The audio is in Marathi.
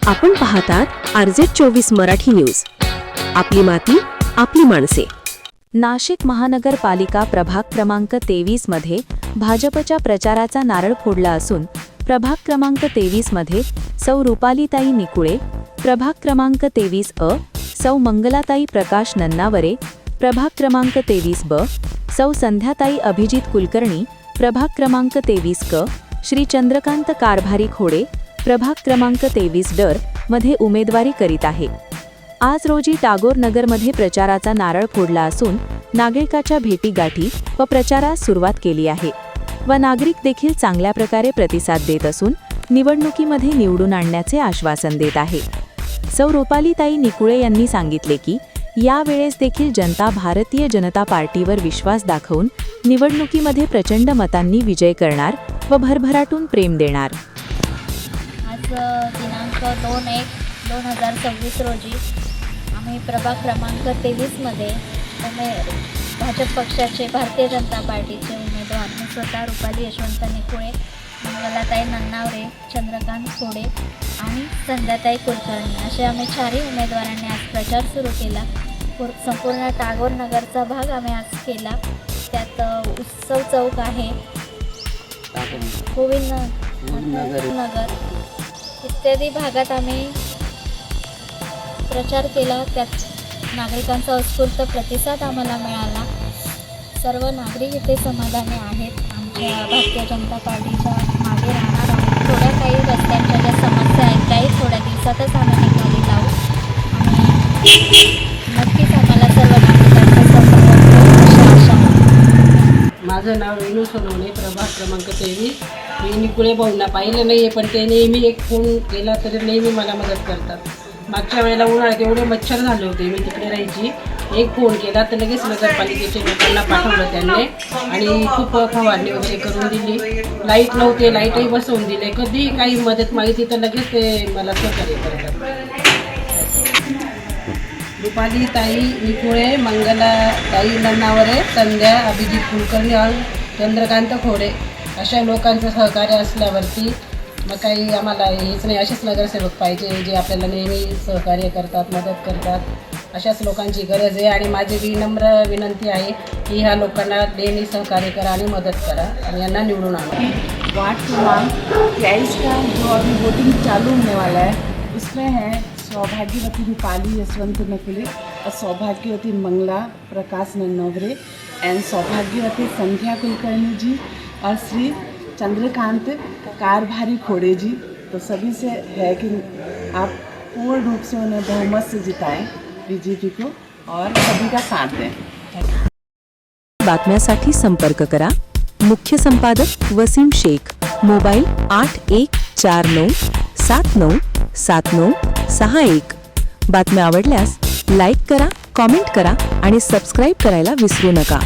आपण पाहतात RZ24 मराठी न्यूज. आपली माती आपली माणसे. नाशिक महानगरपालिका प्रभाग क्रमांक 23 मध्ये भाजपच्या प्रचाराचा नारळ फोडला असून प्रभाग क्रमांक 23 मध्ये सौ रुपालीताई निकुळे, प्रभाग क्रमांक 23 अ सौ मंगलाताई प्रकाश नन्नावरे, प्रभाग क्रमांक 23 ब सौ संध्याताई अभिजित कुलकर्णी, प्रभाग क्रमांक 23 क श्री चंद्रकांत कारभारी खोडे, प्रभाग क्रमांक 23 डर मध्ये उमेदवारी करीत आहे. आज रोजी टागोर नगरमध्ये प्रचाराचा नारळ फोडला असून नागरिकाच्या भेटीगाठी व प्रचारास सुरुवात केली आहे व नागरिक देखील चांगल्या प्रकारे प्रतिसाद देत असून निवडणुकीमध्ये निवडून आणण्याचे आश्वासन देत आहे. सौ रुपालीताई निकुळे यांनी सांगितले की यावेळेस देखील जनता भारतीय जनता पार्टीवर विश्वास दाखवून निवडणुकीमध्ये प्रचंड मतांनी विजय करणार व भरभराटून प्रेम देणार. आज दिनांक 2/1/2026 रोजी आम्ही प्रभाग क्रमांक 23मध्ये भाजप पक्षाचे भारतीय जनता पार्टीचे उमेदवार मी स्वतः रुपाली यशवंत निकुळे, मंगलाताई नन्नावरे, चंद्रकांत खोडे आणि संध्याताई कुलकर्णी असे आम्ही चारही उमेदवारांनी आज प्रचार सुरू केला. संपूर्ण टागोर नगरचा भाग आम्ही आज केला. त्यात उत्सव चौक आहे, गोविंद नगर इत्यादी भागात आम्ही प्रचार केला. त्यात नागरिकांचा उत्स्फूर्त प्रतिसाद आम्हाला मिळाला. सर्व नागरिक इथे समाधानी आहेत. आमच्या भारतीय जनता पार्टीच्या मागे राहणार आहोत. थोड्या काही रस्त्यांच्या ज्या समस्या आहेत त्याही थोड्या दिवसातच आम्ही निकाली लावू आणि नक्कीच आम्हाला सर्व नागरिकांचा सहभाग मिळेल अशी आशा आहे. माझं नाव रेणू सोनवणे, प्रभाग क्रमांक 23. मी निकुळे भाऊंना पाहिलं नाही आहे, पण ते नेहमी एक फोन केला तरी नेहमी मला मदत करतात. मागच्या वेळेला उन्हाळ्यात एवढे मच्छर झाले होते, मी तिकडे राहायची. एक फोन केला तर लगेच नगरपालिकेच्या लोकांना पाठवलं त्यांनी आणि खूप फवारणी वगैरे करून दिली. लाईट नव्हते, लाईटही बसवून दिले. कधी काही मदत मागितली तर लगेच ते मला सहकार्य करतात. रुपालीताई निकुळे, मंगलाताई नन्नावरे, संध्या अभिजित कुलकर्णी आणि चंद्रकांत खोडे अशा लोकांचं सहकार्य असल्यावरती मग काही आम्हाला हेच नाही. असेच नगरसेवक पाहिजे जे आपल्याला नेहमी सहकार्य करतात, मदत करतात. अशाच लोकांची गरज आहे आणि माझी विनम्र विनंती आहे की ह्या लोकांना नेहमी सहकार्य करा आणि मदत करा आणि यांना निवडून आणा. वार्ड क्रमांक 23 का जो अभी वोटिंग चालू होने वाला है उसमें है सौभाग्यवती रूपाली यशवंत निकुले और सौभाग्यवती मंगला प्रकाश नन्नावरे एंड सौभाग्यवती संध्या कुलकर्णी जी और श्री चंद्रकांत कारभारी खोड़े जी. तो सभी से है कि आप पूर्ण रूप से उन्हें बहुमत से जिताएं बीजेपी को और सभी का साथ दें. बातम्यासाठी संपर्क करा. मुख्य संपादक वसीम शेख. मोबाईल 8149797961. बातम्या आवडल्यास लाईक करा, कॉमेंट करा आणि सबस्क्राईब करायला विसरू नका.